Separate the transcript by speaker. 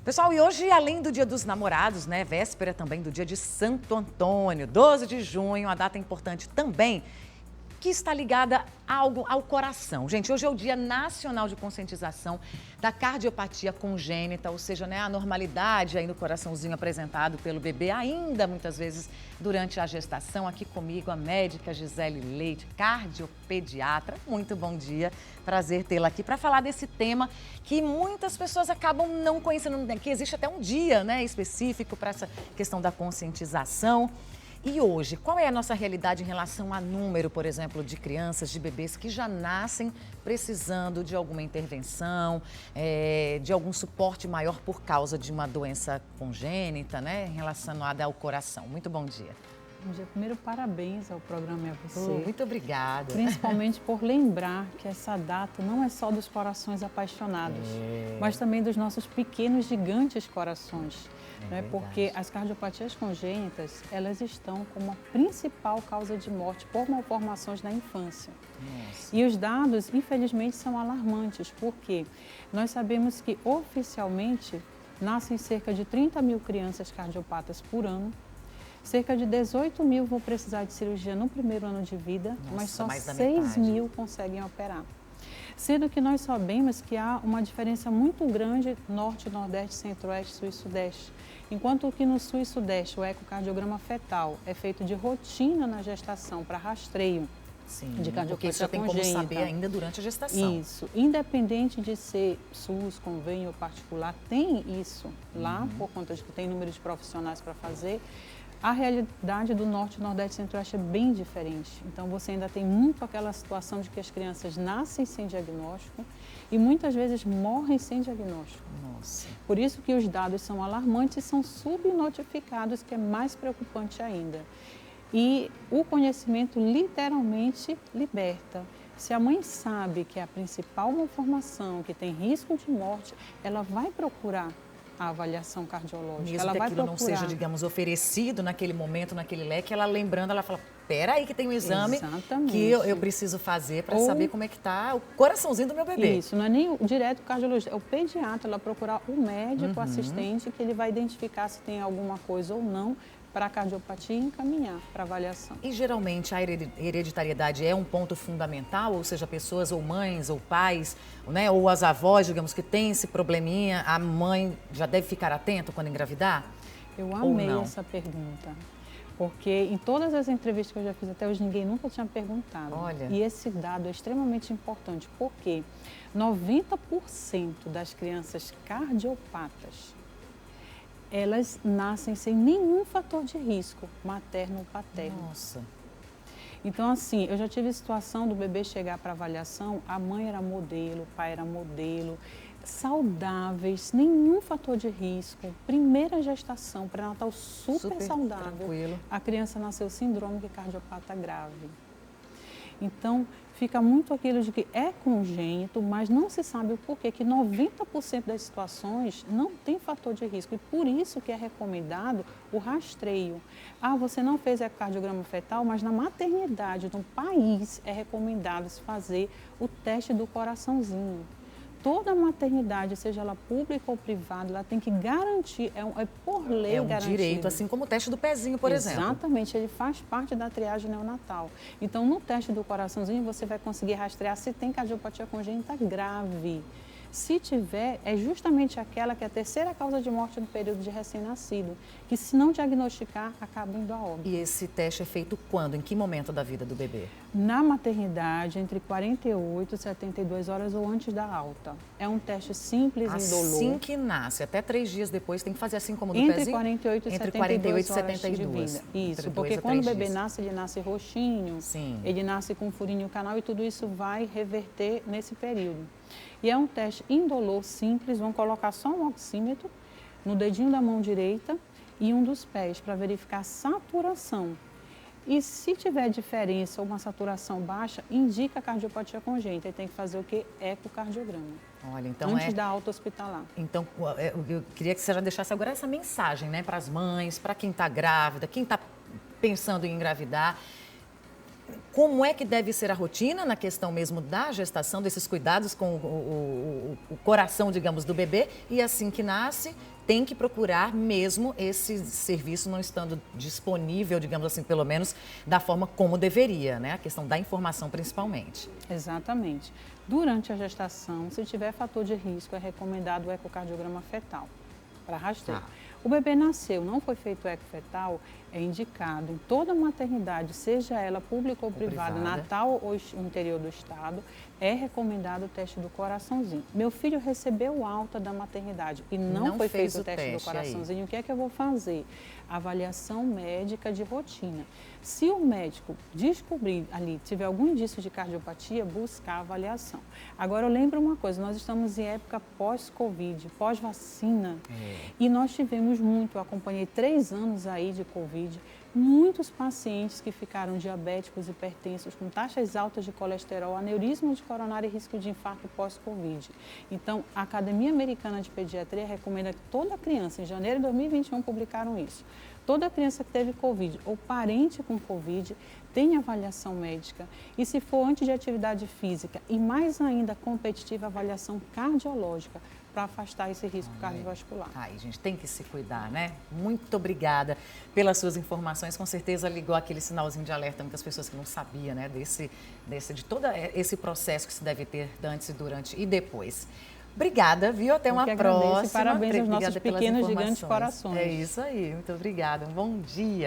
Speaker 1: Pessoal, e hoje, além do Dia dos Namorados, né, véspera também do Dia de Santo Antônio, 12 de junho, a data importante também, que está ligada ao coração. Gente, hoje é o Dia Nacional de Conscientização da Cardiopatia Congênita, ou seja, né, a normalidade aí no coraçãozinho apresentado pelo bebê, ainda muitas vezes durante a gestação. Aqui comigo a médica Gisele Leite, cardiopediatra. Muito bom dia, prazer tê-la aqui para falar desse tema que muitas pessoas acabam não conhecendo, que existe até um dia, né, específico para essa questão da conscientização. E hoje, qual é a nossa realidade em relação a número, por exemplo, de crianças, de bebês que já nascem precisando de alguma intervenção, de algum suporte maior por causa de uma doença congênita, né, relacionada ao coração? Muito bom dia.
Speaker 2: Bom dia. Primeiro, parabéns ao programa e a você.
Speaker 1: Muito obrigada.
Speaker 2: Principalmente por lembrar que essa data não é só dos corações apaixonados, mas também dos nossos pequenos, gigantes corações. Né? Porque as cardiopatias congênitas, elas estão como a principal causa de morte por malformações na infância. Nossa. E os dados, infelizmente, são alarmantes, porque nós sabemos que oficialmente nascem cerca de 30 mil crianças cardiopatas por ano. Cerca de 18 mil vão precisar de cirurgia no primeiro ano de vida, mas só 6 mil conseguem operar. Sendo que nós sabemos que há uma diferença muito grande norte, nordeste, centro-oeste, sul e sudeste. Enquanto que no sul e sudeste o ecocardiograma fetal é feito de rotina na gestação para rastreio.
Speaker 1: Sim,
Speaker 2: de cardiopatia
Speaker 1: porque isso já tem como saber ainda durante a gestação.
Speaker 2: Isso, independente de ser SUS, convênio ou particular, tem isso lá, por conta de que tem número de profissionais para fazer. A realidade do norte, nordeste e centro-oeste é bem diferente. Então, você ainda tem muito aquela situação de que as crianças nascem sem diagnóstico e muitas vezes morrem sem diagnóstico.
Speaker 1: Nossa.
Speaker 2: Por isso que os dados são alarmantes e são subnotificados, que é mais preocupante ainda. E o conhecimento literalmente liberta. Se a mãe sabe que é a principal malformação, que tem risco de morte, ela vai procurar a avaliação cardiológica.
Speaker 1: Mesmo
Speaker 2: ela
Speaker 1: que
Speaker 2: vai
Speaker 1: aquilo
Speaker 2: procurar.
Speaker 1: não seja, digamos, oferecido naquele momento, naquele leque, ela lembrando, ela fala, peraí que tem um exame que eu preciso fazer para saber como é que está o coraçãozinho do meu bebê.
Speaker 2: Isso, não é nem direto o cardiologista, é o pediatra, ela procurar o médico assistente, que ele vai identificar se tem alguma coisa ou não para a cardiopatia e encaminhar para avaliação.
Speaker 1: E geralmente a hereditariedade é um ponto fundamental, ou seja, pessoas ou mães ou pais, né, ou as avós, digamos, que têm esse probleminha, a mãe já deve ficar atenta quando engravidar?
Speaker 2: Eu amei essa pergunta, porque em todas as entrevistas que eu já fiz até hoje, ninguém nunca tinha perguntado.
Speaker 1: Olha.
Speaker 2: E esse dado é extremamente importante, porque 90% das crianças cardiopatas, elas nascem sem nenhum fator de risco, materno ou paterno.
Speaker 1: Nossa.
Speaker 2: Então, assim, eu já tive situação do bebê chegar para avaliação, a mãe era modelo, o pai era modelo, saudáveis, nenhum fator de risco, primeira gestação, pré-natal super saudável.
Speaker 1: Tranquilo.
Speaker 2: A criança nasceu síndrome cardiopata grave. Então, fica muito aquilo de que é congênito, mas não se sabe o porquê, que 90% das situações não tem fator de risco. E por isso que é recomendado o rastreio. Ah, você não fez ecocardiograma fetal, mas na maternidade, no país, é recomendado se fazer o teste do coraçãozinho. Toda maternidade, seja ela pública ou privada, ela tem que garantir, é por lei garantido.
Speaker 1: É um direito, assim como o teste do pezinho, por exemplo.
Speaker 2: Exatamente, ele faz parte da triagem neonatal. Então, no teste do coraçãozinho, você vai conseguir rastrear se tem cardiopatia congênita grave. Se tiver, é justamente aquela que é a terceira causa de morte no período de recém-nascido, que se não diagnosticar, acaba indo a óbito.
Speaker 1: E esse teste é feito quando? Em que momento da vida do bebê?
Speaker 2: Na maternidade, entre 48 e 72 horas ou antes da alta. É um teste simples e indolor.
Speaker 1: Assim que nasce, até 3 dias depois, tem que fazer assim como do
Speaker 2: entre
Speaker 1: pezinho?
Speaker 2: 48 e
Speaker 1: Entre
Speaker 2: 72
Speaker 1: 48 e
Speaker 2: horas
Speaker 1: 72.
Speaker 2: de vida. Isso,
Speaker 1: Entre
Speaker 2: porque
Speaker 1: 2 a
Speaker 2: quando o
Speaker 1: 3
Speaker 2: bebê
Speaker 1: dias.
Speaker 2: nasce, ele nasce roxinho,
Speaker 1: Sim.
Speaker 2: ele nasce com furinho canal e tudo isso vai reverter nesse período. E é um teste indolor, simples, vão colocar só um oxímetro no dedinho da mão direita e um dos pés para verificar a saturação. E se tiver diferença ou uma saturação baixa, indica cardiopatia congênita e tem que fazer o quê? Ecocardiograma.
Speaker 1: Olha, então
Speaker 2: antes da alta hospitalar.
Speaker 1: Então, eu queria que você já deixasse agora essa mensagem, né, para as mães, para quem está grávida, quem está pensando em engravidar. Como é que deve ser a rotina na questão mesmo da gestação, desses cuidados com o coração, digamos, do bebê? E assim que nasce, tem que procurar mesmo esse serviço não estando disponível, digamos assim, pelo menos da forma como deveria, né? A questão da informação principalmente.
Speaker 2: Exatamente. Durante a gestação, se tiver fator de risco, é recomendado o ecocardiograma fetal para rastreio.
Speaker 1: Tá.
Speaker 2: O bebê nasceu, não foi feito eco fetal, é indicado em toda maternidade, seja ela pública ou privada, Natal ou interior do estado, é recomendado o teste do coraçãozinho. Meu filho recebeu alta da maternidade e não foi feito o teste do coraçãozinho, aí. O que é que eu vou fazer? Avaliação médica de rotina. Se o médico descobrir ali, tiver algum indício de cardiopatia, buscar avaliação. Agora, eu lembro uma coisa, nós estamos em época pós-Covid, pós-vacina, e nós tivemos muito, eu acompanhei 3 anos aí de Covid, muitos pacientes que ficaram diabéticos, hipertensos, com taxas altas de colesterol, aneurisma de coronário e risco de infarto pós-Covid. Então, a Academia Americana de Pediatria recomenda que toda criança, em janeiro de 2021 publicaram isso, toda criança que teve Covid ou parente com Covid tenha avaliação médica e, se for antes de atividade física e mais ainda competitiva, avaliação cardiológica para afastar esse risco cardiovascular. A
Speaker 1: gente, tem que se cuidar, né? Muito obrigada pelas suas informações. Com certeza ligou aquele sinalzinho de alerta a muitas pessoas que não sabiam, né? De todo esse processo que se deve ter antes, durante e depois. Obrigada, viu? Até uma próxima.
Speaker 2: Parabéns aos nossos pequenos gigantes corações.
Speaker 1: É isso aí, muito obrigada. Um bom dia.